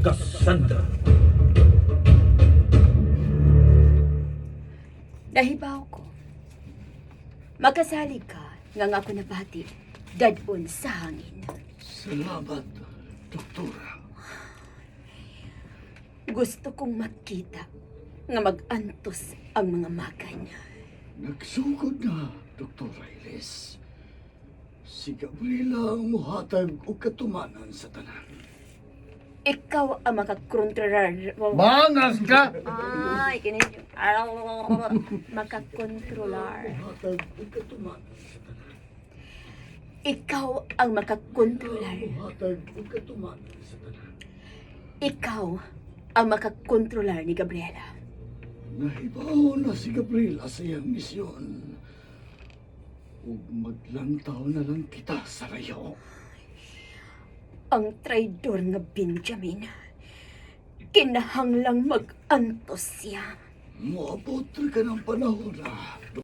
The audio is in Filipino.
Cassandra. Nahibaw ko. Makasali ka nga nga ako nabati dadon sa hangin. Salamat, doktora. Gusto kong makita nga mag-antos ang mga makan. Nagsugod na, Dr. Iles. Si Gabriela ang muhatag o katumanan sa tanan. Ikaw ang makakontrolar. Mangas ka! Ay, kininyo. Makakontrolar. Muhatag o katumanan sa tanan. Ikaw ang makakontrolar. Muhatag o katumanan sa tanan. Ikaw ang makakontrolar ni Gabriela. Nahibaw na si Gabriela sa iyang misyon. Ug maglantaw na lang kita sa rayo. Ang traidor nga Benjamin. Kinahanglang mag-antos siya. Moabot ka ng panahon na,